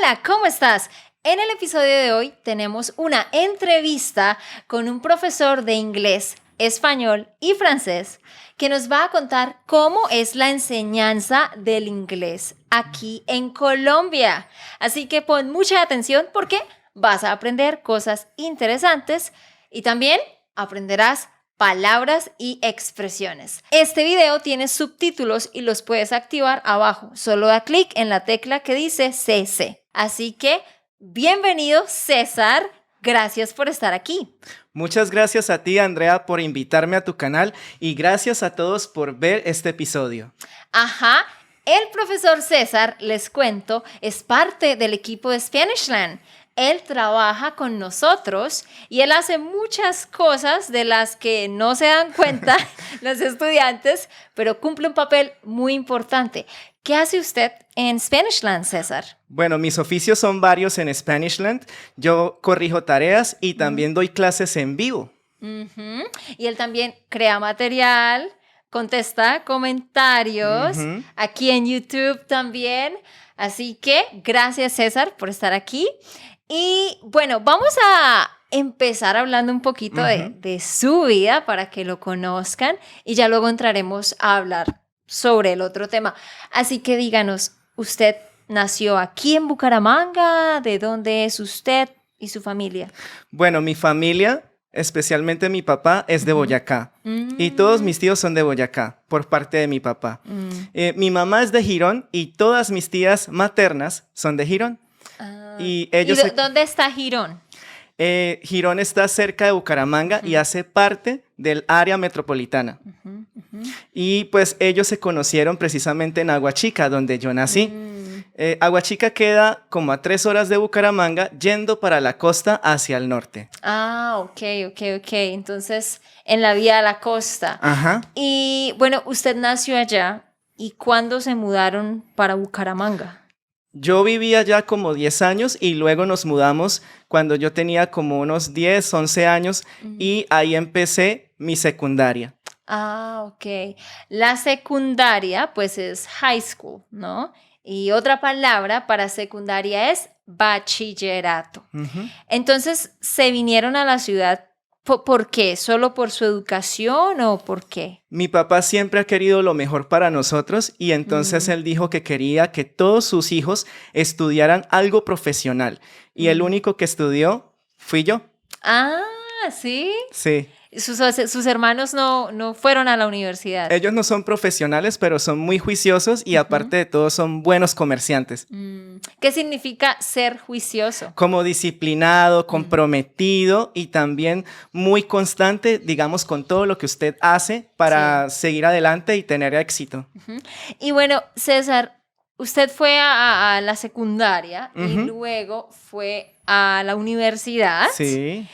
Hola, ¿cómo estás? En el episodio de hoy tenemos una entrevista con un profesor de inglés, español y francés que nos va a contar cómo es la enseñanza del inglés aquí en Colombia. Así que pon mucha atención porque vas a aprender cosas interesantes y también aprenderás palabras y expresiones. Este video tiene subtítulos y los puedes activar abajo. Solo da clic en la tecla que dice CC. Así que, bienvenido César. Gracias por estar aquí. Muchas gracias a ti, Andrea, por invitarme a tu canal y gracias a todos por ver este episodio. Ajá. El profesor César, les cuento, es parte del equipo de Spanishland. Él trabaja con nosotros y él hace muchas cosas de las que no se dan cuenta los estudiantes, pero cumple un papel muy importante. ¿Qué hace usted en Spanishland, César? Bueno, mis oficios son varios en Spanishland. Yo corrijo tareas y también doy clases en vivo. Y él también crea material, contesta comentarios, aquí en YouTube también. Así que gracias, César, por estar aquí. Y bueno, vamos a empezar hablando un poquito de su vida para que lo conozcan y ya luego entraremos a hablar sobre el otro tema. Así que díganos, ¿usted nació aquí en Bucaramanga? ¿De dónde es usted y su familia? Bueno, mi familia, especialmente mi papá, es de Boyacá. Y todos mis tíos son de Boyacá, por parte de mi papá. Mi mamá es de Girón y todas mis tías maternas son de Girón. ¿Y dónde está Girón? Girón está cerca de Bucaramanga y hace parte del área metropolitana. Y pues ellos se conocieron precisamente en Aguachica, donde yo nací. Aguachica queda como a 3 horas de Bucaramanga, yendo para la costa hacia el norte. Ok. Entonces, en la vía a la costa. Ajá. Y bueno, usted nació allá. ¿Y cuándo se mudaron para Bucaramanga? Yo vivía allá como 10 años y luego nos mudamos cuando yo tenía como unos 10, 11 años y ahí empecé mi secundaria. Ok. La secundaria, pues es high school, ¿no? Y otra palabra para secundaria es bachillerato. Entonces, ¿se vinieron a la ciudad? ¿Por qué? ¿Solo por su educación o por qué? Mi papá siempre ha querido lo mejor para nosotros y entonces él dijo que quería que todos sus hijos estudiaran algo profesional. Y el único que estudió fui yo. ¿Sí? Sí. Sus hermanos no fueron a la universidad. Ellos no son profesionales, pero son muy juiciosos y aparte de todo son buenos comerciantes. ¿Qué significa ser juicioso? Como disciplinado, comprometido y también muy constante, digamos, con todo lo que usted hace para seguir adelante y tener éxito. Y bueno, César, usted fue a la secundaria y luego fue a la universidad. Sí.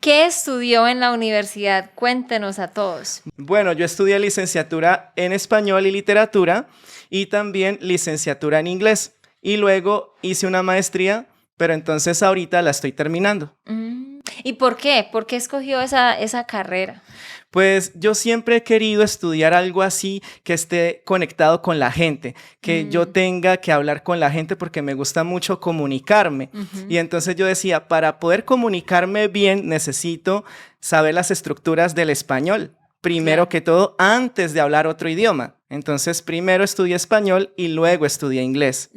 ¿Qué estudió en la universidad? Cuéntenos a todos. Bueno, yo estudié licenciatura en español y literatura y también licenciatura en inglés. Y luego hice una maestría, pero entonces ahorita la estoy terminando. ¿Y por qué? ¿Por qué escogió esa carrera? Pues yo siempre he querido estudiar algo así que esté conectado con la gente, que yo tenga que hablar con la gente porque me gusta mucho comunicarme. Y entonces yo decía, para poder comunicarme bien necesito saber las estructuras del español, primero que todo, antes de hablar otro idioma. Entonces primero estudié español y luego estudié inglés.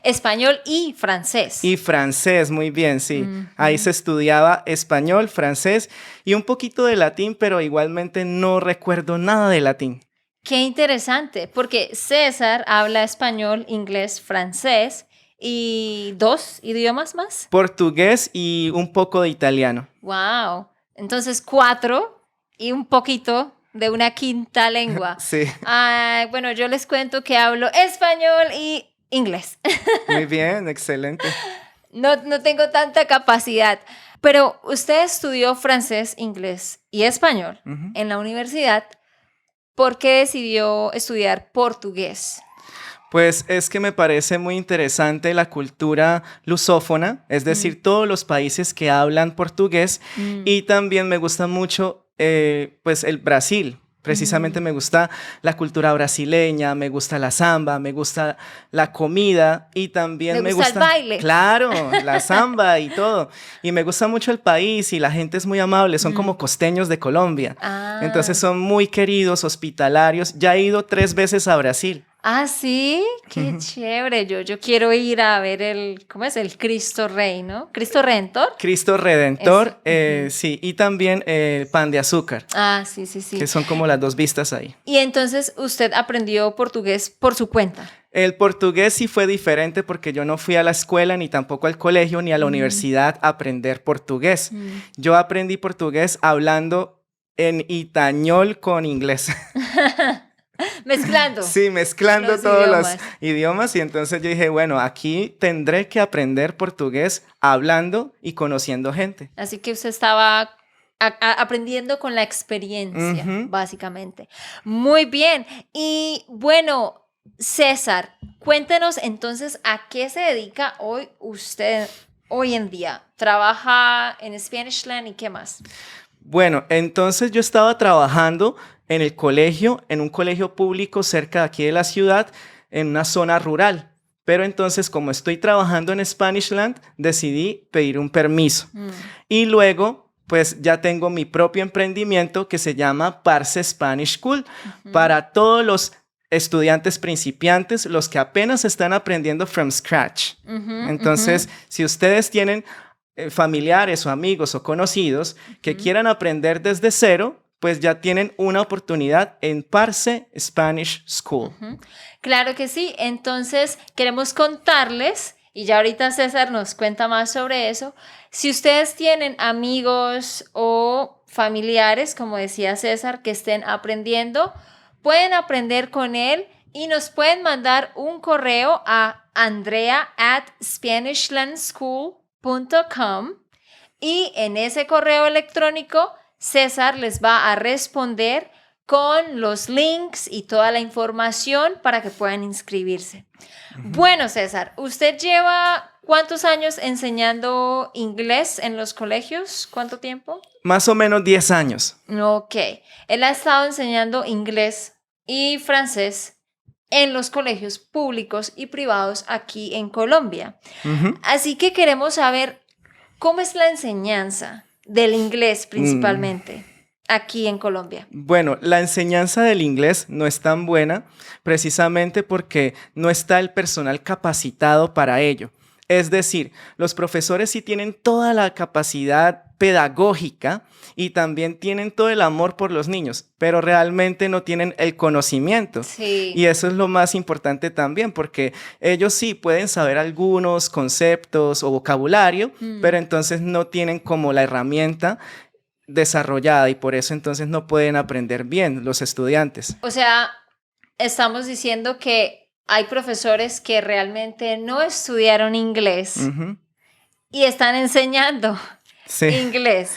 Español y francés. Y francés, muy bien, sí. Ahí se estudiaba español, francés y un poquito de latín, pero igualmente no recuerdo nada de latín. Qué interesante, porque César habla español, inglés, francés y 2 idiomas más. Portugués y un poco de italiano. ¡Wow! Entonces 4 y un poquito de una quinta lengua. Sí. Bueno, yo les cuento que hablo español y inglés. Muy bien, excelente. No tengo tanta capacidad. Pero usted estudió francés, inglés y español en la universidad. ¿Por qué decidió estudiar portugués? Pues es que me parece muy interesante la cultura lusófona, es decir, todos los países que hablan portugués y también me gusta mucho pues el Brasil. Precisamente me gusta la cultura brasileña, me gusta la samba, me gusta la comida y también me gusta el baile. Claro, la samba y todo. Y me gusta mucho el país y la gente es muy amable, son como costeños de Colombia. Entonces son muy queridos, hospitalarios. Ya he ido 3 veces a Brasil. Ah, sí, qué chévere. Yo quiero ir a ver ¿cómo es? El Cristo Rey, ¿no? ¿Cristo Redentor? Cristo Redentor, sí, y también Pan de Azúcar. Ah, sí. Que son como las 2 vistas ahí. Y entonces usted aprendió portugués por su cuenta. El portugués sí fue diferente porque yo no fui a la escuela, ni tampoco al colegio, ni a la universidad a aprender portugués. Yo aprendí portugués hablando en itañol con inglés. Mezclando. Sí, mezclando todos los idiomas. Y entonces yo dije, bueno, aquí tendré que aprender portugués hablando y conociendo gente. Así que usted estaba aprendiendo con la experiencia, básicamente. Muy bien. Y bueno, César, cuéntenos entonces a qué se dedica usted hoy en día. ¿Trabaja en Spanishland y qué más? Bueno, entonces yo estaba trabajando en el colegio, en un colegio público cerca de aquí de la ciudad, en una zona rural. Pero entonces, como estoy trabajando en Spanishland, decidí pedir un permiso. Y luego, pues ya tengo mi propio emprendimiento que se llama Parse Spanish School para todos los estudiantes principiantes, los que apenas están aprendiendo from scratch. Entonces, si ustedes tienen familiares o amigos o conocidos que quieran aprender desde cero, pues ya tienen una oportunidad en Parse Spanish School. Claro que sí. Entonces, queremos contarles, y ya ahorita César nos cuenta más sobre eso, si ustedes tienen amigos o familiares, como decía César, que estén aprendiendo, pueden aprender con él y nos pueden mandar un correo a andrea@spanishlandschool.com y en ese correo electrónico César les va a responder con los links y toda la información para que puedan inscribirse. Bueno, César, ¿usted lleva cuántos años enseñando inglés en los colegios? ¿Cuánto tiempo? Más o menos 10 años. Ok. Él ha estado enseñando inglés y francés en los colegios públicos y privados aquí en Colombia. Así que queremos saber cómo es la enseñanza del inglés principalmente aquí en Colombia. Bueno, la enseñanza del inglés no es tan buena precisamente porque no está el personal capacitado para ello. Es decir, los profesores sí tienen toda la capacidad pedagógica y también tienen todo el amor por los niños, pero realmente no tienen el conocimiento. Sí. Y eso es lo más importante también, porque ellos sí pueden saber algunos conceptos o vocabulario, pero entonces no tienen como la herramienta desarrollada y por eso entonces no pueden aprender bien los estudiantes. O sea, estamos diciendo que hay profesores que realmente no estudiaron inglés y están enseñando inglés.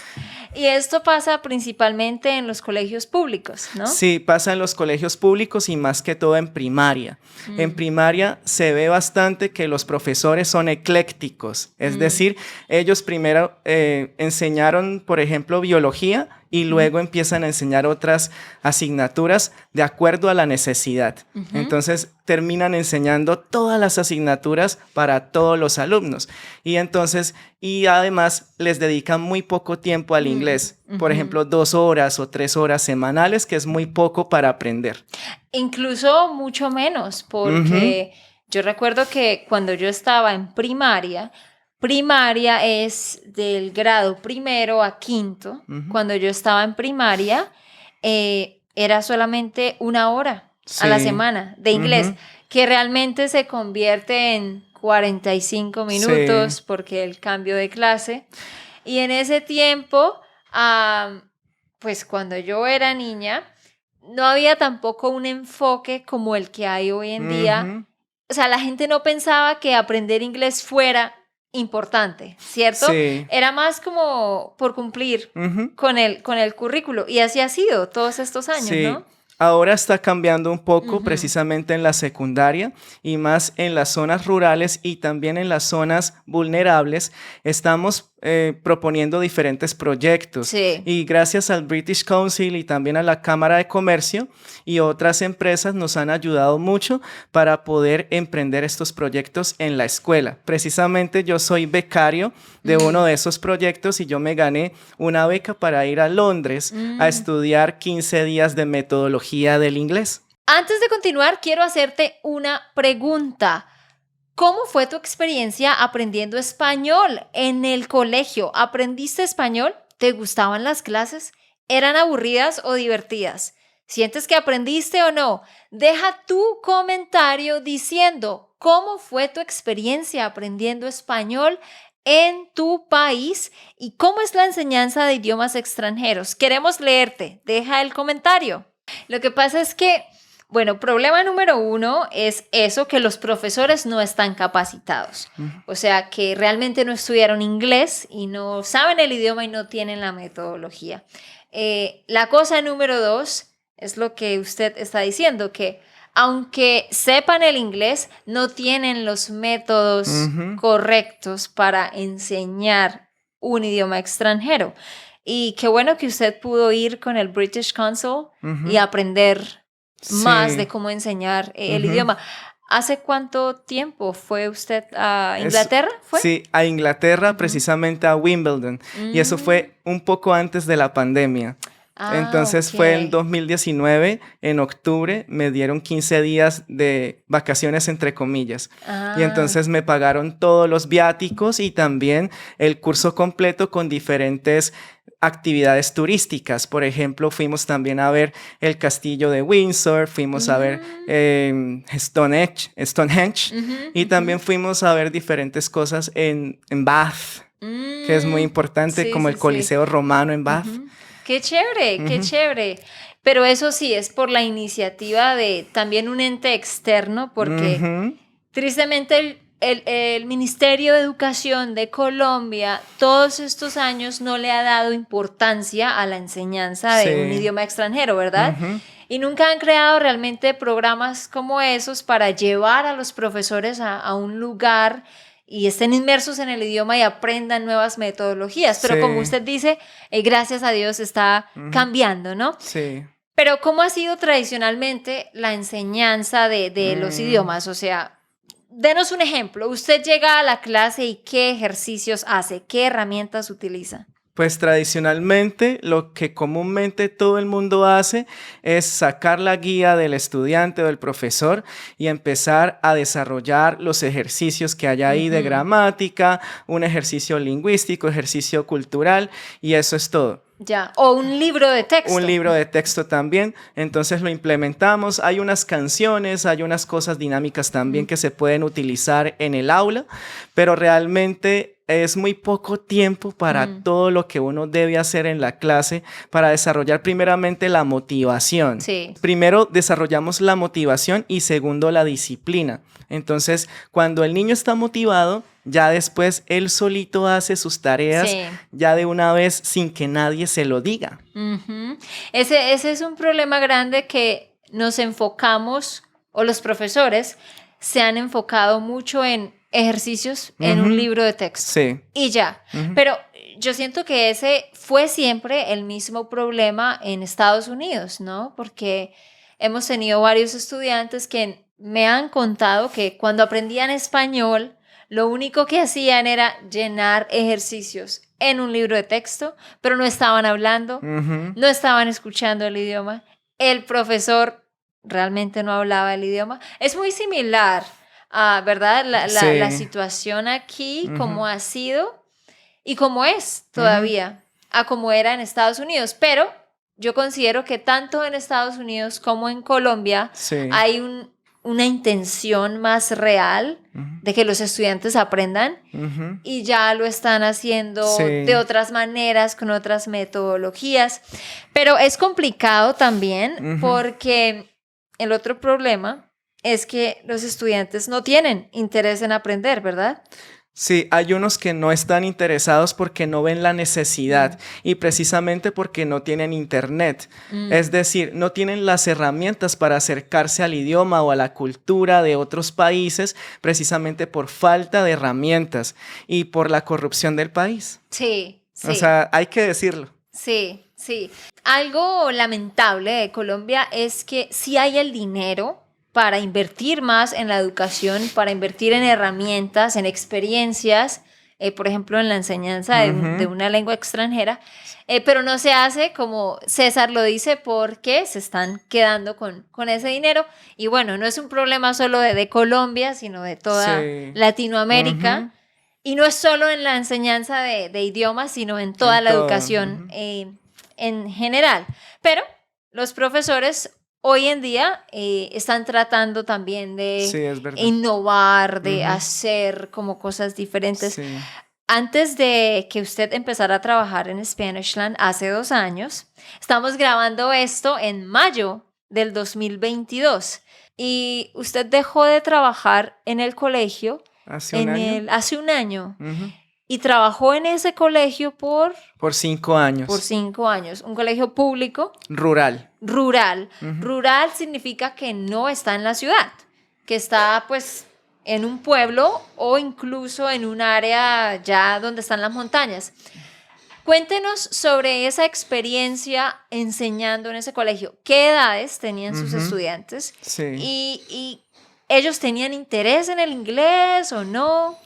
Y esto pasa principalmente en los colegios públicos, ¿no? Sí, pasa en los colegios públicos y más que todo en primaria. En primaria se ve bastante que los profesores son eclécticos, es decir, ellos primero enseñaron, por ejemplo, biología y luego empiezan a enseñar otras asignaturas de acuerdo a la necesidad. Entonces terminan enseñando todas las asignaturas para todos los alumnos. Y además les dedican muy poco tiempo al inglés. Por ejemplo, 2 horas o 3 horas semanales, que es muy poco para aprender. Incluso mucho menos, porque yo recuerdo que cuando yo estaba en primaria es del grado 1 a 5. Cuando yo estaba en primaria, era solamente 1 hora a la semana de inglés, que realmente se convierte en 45 minutos porque el cambio de clase. Y en ese tiempo, pues cuando yo era niña, no había tampoco un enfoque como el que hay hoy en día. O sea, la gente no pensaba que aprender inglés fuera importante, ¿cierto? Sí. Era más como por cumplir con el currículo, y así ha sido todos estos años, ¿no? Ahora está cambiando un poco precisamente en la secundaria y más en las zonas rurales y también en las zonas vulnerables. Estamos proponiendo diferentes proyectos. Sí. Y gracias al British Council y también a la Cámara de Comercio y otras empresas nos han ayudado mucho para poder emprender estos proyectos en la escuela. Precisamente yo soy becario de uno de esos proyectos y yo me gané una beca para ir a Londres a estudiar 15 días de metodología del inglés. Antes de continuar, quiero hacerte una pregunta. ¿Cómo fue tu experiencia aprendiendo español en el colegio? ¿Aprendiste español? ¿Te gustaban las clases? ¿Eran aburridas o divertidas? ¿Sientes que aprendiste o no? Deja tu comentario diciendo cómo fue tu experiencia aprendiendo español en tu país y cómo es la enseñanza de idiomas extranjeros. Queremos leerte. Deja el comentario. Lo que pasa es que bueno, problema número 1 es eso, que los profesores no están capacitados. O sea, que realmente no estudiaron inglés y no saben el idioma y no tienen la metodología. La cosa número 2 es lo que usted está diciendo, que aunque sepan el inglés, no tienen los métodos correctos para enseñar un idioma extranjero. Y qué bueno que usted pudo ir con el British Council y aprender más de cómo enseñar el idioma. ¿Hace cuánto tiempo fue usted a Inglaterra? Sí, a Inglaterra, precisamente a Wimbledon. Y eso fue un poco antes de la pandemia. Entonces fue en 2019, en octubre, me dieron 15 días de vacaciones entre comillas. Y entonces me pagaron todos los viáticos y también el curso completo con diferentes actividades turísticas. Por ejemplo, fuimos también a ver el castillo de Windsor, fuimos a ver Stonehenge y también fuimos a ver diferentes cosas en Bath, que es muy importante, como el Coliseo Romano en Bath. ¡Qué chévere! ¡Qué chévere! Pero eso sí, es por la iniciativa de también un ente externo, porque tristemente el Ministerio de Educación de Colombia todos estos años no le ha dado importancia a la enseñanza de un idioma extranjero, ¿verdad? Y nunca han creado realmente programas como esos para llevar a los profesores a un lugar y estén inmersos en el idioma y aprendan nuevas metodologías. Pero como usted dice, gracias a Dios está cambiando, ¿no? Sí. Pero ¿cómo ha sido tradicionalmente la enseñanza de los idiomas? O sea, denos un ejemplo. Usted llega a la clase y ¿qué ejercicios hace? ¿Qué herramientas utiliza? Pues tradicionalmente lo que comúnmente todo el mundo hace es sacar la guía del estudiante o del profesor y empezar a desarrollar los ejercicios que hay ahí de gramática, un ejercicio lingüístico, ejercicio cultural y eso es todo. Ya, o un libro de texto. Un libro de texto también, entonces lo implementamos. Hay unas canciones, hay unas cosas dinámicas también que se pueden utilizar en el aula, pero realmente es muy poco tiempo para todo lo que uno debe hacer en la clase para desarrollar primeramente la motivación. Sí. Primero desarrollamos la motivación y segundo la disciplina. Entonces, cuando el niño está motivado, ya después él solito hace sus tareas ya de una vez sin que nadie se lo diga. Ese es un problema grande que nos enfocamos, o los profesores se han enfocado mucho en ejercicios en un libro de texto. Sí. Y ya. Pero yo siento que ese fue siempre el mismo problema en Estados Unidos, ¿no? Porque hemos tenido varios estudiantes que me han contado que cuando aprendían español, lo único que hacían era llenar ejercicios en un libro de texto, pero no estaban hablando, no estaban escuchando el idioma. El profesor realmente no hablaba el idioma. Es muy similar, ¿verdad? La situación aquí, como ha sido y como es todavía, a como era en Estados Unidos. Pero yo considero que tanto en Estados Unidos como en Colombia hay una intención más real de que los estudiantes aprendan y ya lo están haciendo de otras maneras, con otras metodologías. Pero es complicado también porque el otro problema es que los estudiantes no tienen interés en aprender, ¿verdad? Sí, hay unos que no están interesados porque no ven la necesidad y precisamente porque no tienen internet. Es decir, no tienen las herramientas para acercarse al idioma o a la cultura de otros países precisamente por falta de herramientas y por la corrupción del país. Sí, O sí. sea, hay que decirlo. Sí, sí. Algo lamentable de Colombia es que sí hay el dinero para invertir más en la educación, para invertir en herramientas, en experiencias, por ejemplo, en la enseñanza de una lengua extranjera, pero no se hace como César lo dice porque se están quedando con ese dinero. Y bueno, no es un problema solo de Colombia, sino de toda Sí. Latinoamérica. Y no es solo en la enseñanza de idiomas, sino en toda En la todo. educación en general. Pero los profesores hoy en día están tratando también Sí, de es verdad. innovar, de hacer como cosas diferentes. Sí. Antes de que usted empezara a trabajar en Spanishland hace 2 años, estamos grabando esto en mayo del 2022 y usted dejó de trabajar en el colegio ¿Hace un año? hace un año y trabajó en ese colegio por Por 5 años. 5 años, un colegio público Rural. rural. Rural significa que no está en la ciudad, que está pues en un pueblo o incluso en un área ya donde están las montañas. Cuéntenos sobre esa experiencia enseñando en ese colegio. ¿Qué edades tenían sus estudiantes? Sí. ¿Y ellos tenían interés en el inglés o no?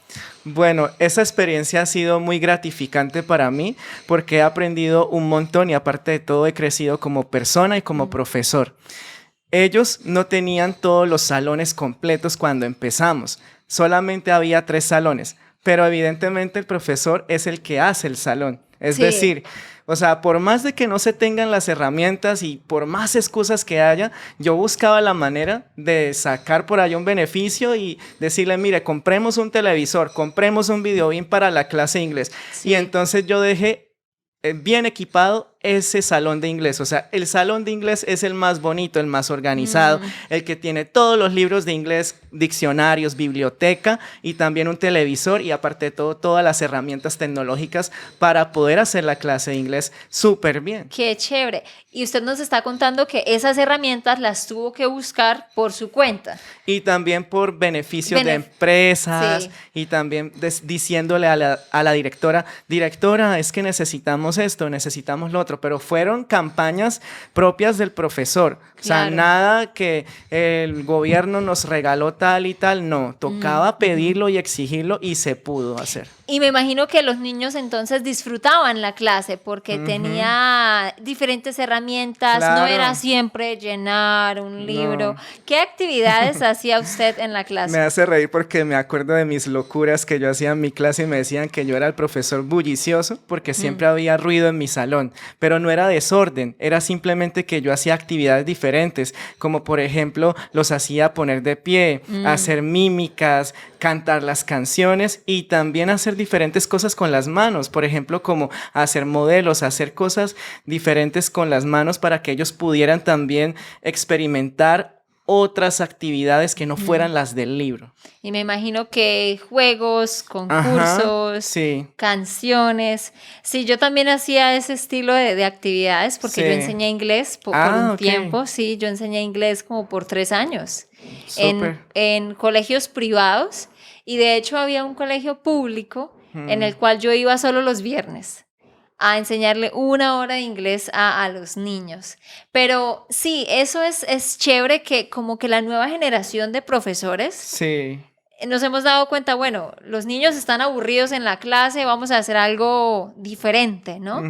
Bueno, esa experiencia ha sido muy gratificante para mí porque he aprendido un montón y aparte de todo he crecido como persona y como profesor. Ellos no tenían todos los salones completos cuando empezamos, solamente había 3 salones, pero evidentemente el profesor es el que hace el salón. Es Sí. decir, o sea, por más de que no se tengan las herramientas y por más excusas que haya, yo buscaba la manera de sacar por allá un beneficio y decirle, mire, compremos un televisor, compremos un videobeam para la clase de inglés. Sí. Y entonces yo dejé bien equipado ese salón de inglés. O sea, el salón de inglés es el más bonito, el más organizado, el que tiene todos los libros de inglés, diccionarios, biblioteca y también un televisor y aparte de todo, todas las herramientas tecnológicas para poder hacer la clase de inglés súper bien. Qué chévere. Y usted nos está contando que esas herramientas las tuvo que buscar por su cuenta. Y también por beneficios de empresas Sí. y también diciéndole a la directora, es que necesitamos esto, necesitamos lo otro, pero fueron campañas propias del profesor. O sea, Claro. nada que el gobierno nos regaló tal y tal, no, tocaba pedirlo y exigirlo y se pudo hacer. Y me imagino que los niños entonces disfrutaban la clase porque tenía diferentes herramientas, no Claro. era siempre llenar un libro. No. ¿Qué actividades hacía usted en la clase? Me hace reír porque me acuerdo de mis locuras que yo hacía en mi clase y me decían que yo era el profesor bullicioso porque siempre había ruido en mi salón, pero no era desorden, era simplemente que yo hacía actividades diferentes, como por ejemplo los hacía poner de pie, hacer mímicas, cantar las canciones y también hacer diferentes cosas con las manos, por ejemplo como hacer modelos, hacer cosas diferentes con las manos para que ellos pudieran también experimentar otras actividades que no fueran las del libro. Y me imagino que juegos, concursos, Ajá, sí. canciones. Sí, yo también hacía ese estilo de actividades porque Sí. yo enseñé inglés por un ok. tiempo. Sí, yo enseñé inglés como por 3 años Súper. en colegios privados y de hecho había un colegio público en el cual yo iba solo los viernes a enseñarle 1 hora de inglés a los niños. Pero sí, eso es chévere que como que la nueva generación de profesores Sí. nos hemos dado cuenta, bueno, los niños están aburridos en la clase, vamos a hacer algo diferente, ¿no?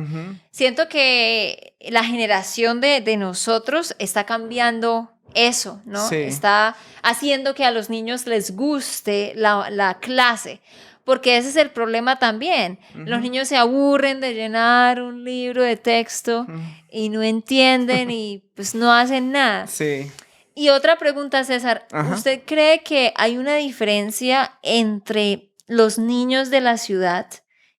Siento que la generación de nosotros está cambiando eso, ¿no? Sí. Está haciendo que a los niños les guste la clase. Porque ese es el problema también. Los niños se aburren de llenar un libro de texto y no entienden y pues no hacen nada. Sí. Y otra pregunta, César. Ajá. ¿Usted cree que hay una diferencia entre los niños de la ciudad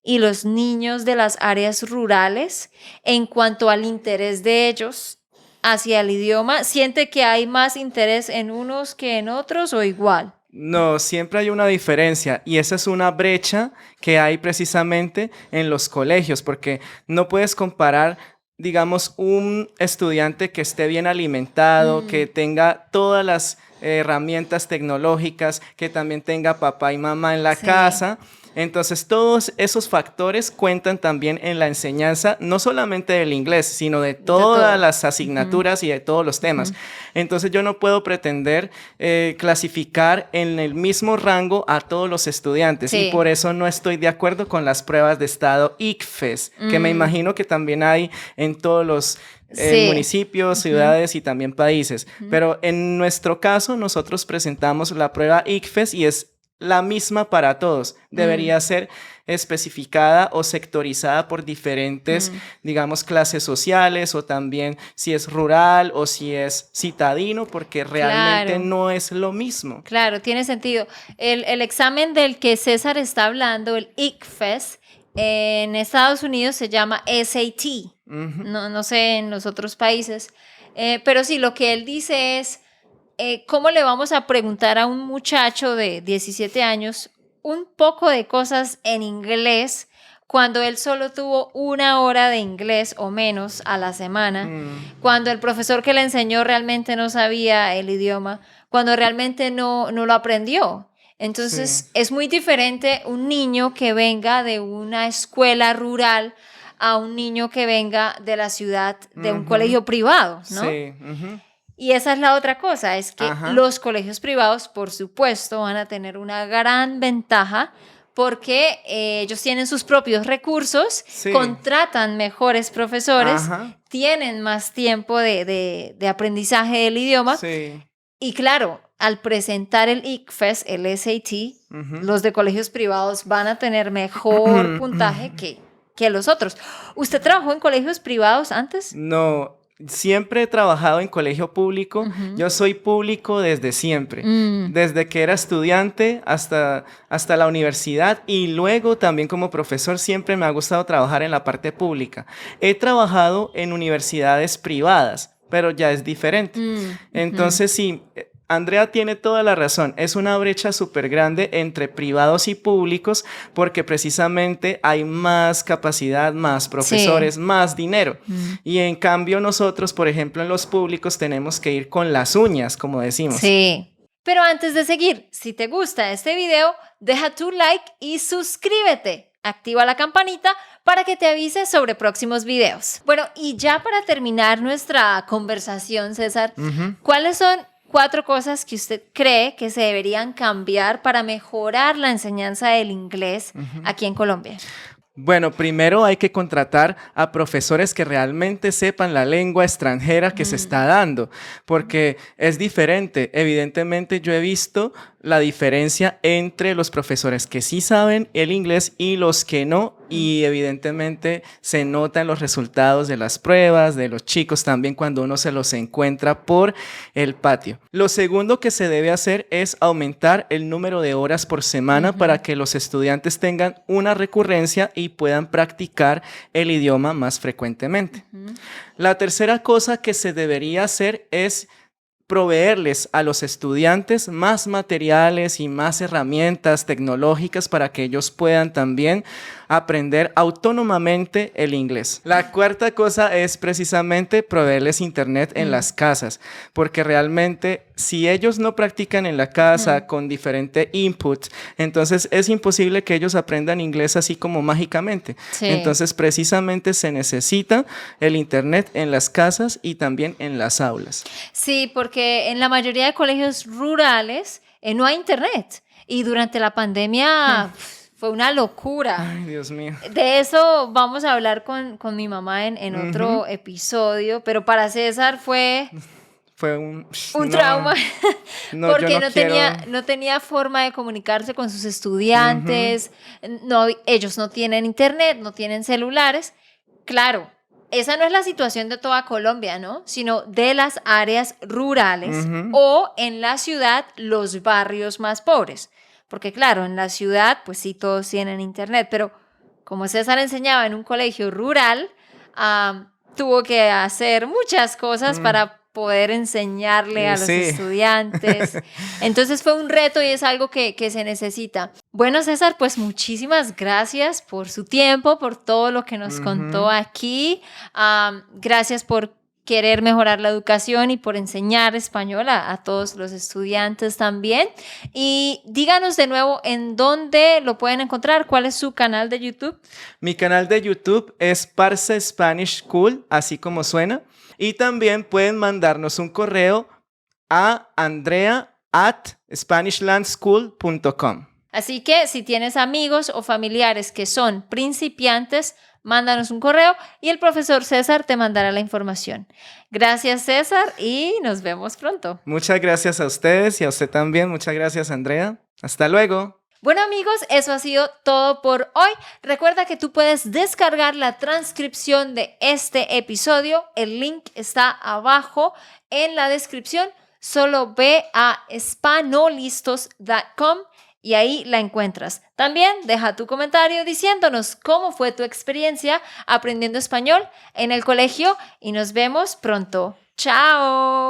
y los niños de las áreas rurales en cuanto al interés de ellos hacia el idioma? ¿Siente que hay más interés en unos que en otros o igual? No, siempre hay una diferencia y esa es una brecha que hay precisamente en los colegios, porque no puedes comparar, digamos, un estudiante que esté bien alimentado, que tenga todas las herramientas tecnológicas, que también tenga papá y mamá en la Sí, casa. Entonces, todos esos factores cuentan también en la enseñanza, no solamente del inglés, sino de de todas todo. las Ujú, asignaturas y de todos los temas. ujú. Entonces, yo no puedo pretender clasificar en el mismo rango a todos los estudiantes y Sí. por eso no estoy de acuerdo con las pruebas de estado ICFES, que me Mm, imagino que también hay en todos los sí. municipios, Ujú, ciudades y también países. ujú. Pero en nuestro caso, nosotros presentamos la prueba ICFES y es la misma para todos. Mm, Debería ser especificada o sectorizada por diferentes, mm. digamos, clases sociales o también si es rural o si es citadino, porque realmente Claro. no es lo mismo. Claro, tiene sentido. El examen del que César está hablando, el ICFES, en Estados Unidos se llama SAT. Ujú. No, no sé en los otros países. Pero sí, lo que él dice es, ¿cómo le vamos a preguntar a un muchacho de 17 años un poco de cosas en inglés cuando él solo tuvo 1 hora de inglés o menos a la semana? Mm, Cuando el profesor que le enseñó realmente no sabía el idioma, cuando realmente no lo aprendió. sí. Entonces, es muy diferente un niño que venga de una escuela rural a un niño que venga de la ciudad, de un Ujú. colegio privado, ¿no? Sí. Ujú. Y esa es la otra cosa, es que Ajá. los colegios privados, por supuesto, van a tener una gran ventaja porque ellos tienen sus propios recursos, Sí. contratan mejores profesores, Ajá. tienen más tiempo de aprendizaje del idioma Sí. y claro, al presentar el ICFES, el SAT, Ujú. los de colegios privados van a tener mejor puntaje que los otros. ¿Usted trabajó en colegios privados antes? No, siempre he trabajado en colegio público. Ujú. Yo soy público desde siempre, Mm, desde que era estudiante hasta la universidad y luego también como profesor siempre me ha gustado trabajar en la parte pública. He trabajado en universidades privadas, pero ya es diferente. ujú. Entonces sí. Andrea tiene toda la razón, es una brecha súper grande entre privados y públicos porque precisamente hay más capacidad, más Sí. profesores, más dinero. Mm. Y en cambio nosotros, por ejemplo, en los públicos tenemos que ir con las uñas, como decimos. Sí. Pero antes de seguir, si te gusta este video, deja tu like y suscríbete. Activa la campanita para que te avise sobre próximos videos. Bueno, y ya para terminar nuestra conversación, César, Ujú. ¿cuáles son 4 cosas que usted cree que se deberían cambiar para mejorar la enseñanza del inglés aquí en Colombia? Bueno, primero hay que contratar a profesores que realmente sepan la lengua extranjera que se Mm, está dando, porque es diferente. Evidentemente yo he visto la diferencia entre los profesores que sí saben el inglés y los que no, mm. y evidentemente se nota en los resultados de las pruebas, de los chicos también cuando uno se los encuentra por el patio. Lo segundo que se debe hacer es aumentar el número de horas por semana Ujú. para que los estudiantes tengan una recurrencia y puedan practicar el idioma más frecuentemente. Ujú. La tercera cosa que se debería hacer es proveerles a los estudiantes más materiales y más herramientas tecnológicas para que ellos puedan también aprender autónomamente el inglés. La cuarta cosa es precisamente proveerles internet en Mm, las casas, porque realmente si ellos no practican en la mm. casa con diferente input, entonces es imposible que ellos aprendan inglés así como mágicamente. Sí. Entonces precisamente se necesita el internet en las casas y también en las aulas. Sí, porque en la mayoría de colegios rurales no hay internet y durante la pandemia fue una locura. Ay, Dios mío. De eso vamos a hablar con mi mamá en Ujú. otro episodio, pero para César fue Fue un... un No, trauma no, yo porque no quiero... no tenía forma de comunicarse con sus Ujú. estudiantes, no, ellos no tienen internet, no tienen celulares. Claro, esa no es la situación de toda Colombia, ¿no? Sino de las áreas rurales Ujú. o en la ciudad, los barrios más pobres. Porque claro, en la ciudad, pues sí, todos tienen internet, pero como César enseñaba en un colegio rural, tuvo que hacer muchas cosas Mm. para poder enseñarle a los Sí. estudiantes. Entonces fue un reto y es algo que se necesita. Bueno, César, pues muchísimas gracias por su tiempo, por todo lo que nos contó aquí. Gracias por querer mejorar la educación y por enseñar español a todos los estudiantes también. Y díganos de nuevo en dónde lo pueden encontrar, cuál es su canal de YouTube. Mi canal de YouTube es Parce Spanish School, así como suena. Y también pueden mandarnos un correo a andrea@spanishlandschool.com. Así que si tienes amigos o familiares que son principiantes, mándanos un correo y el profesor César te mandará la información. Gracias, César, y nos vemos pronto. Muchas gracias a ustedes y a usted también. Muchas gracias, Andrea. Hasta luego. Bueno, amigos, eso ha sido todo por hoy. Recuerda que tú puedes descargar la transcripción de este episodio. El link está abajo en la descripción. Solo ve a espanolistos.com y ahí la encuentras. También deja tu comentario diciéndonos cómo fue tu experiencia aprendiendo español en el colegio y nos vemos pronto. ¡Chao!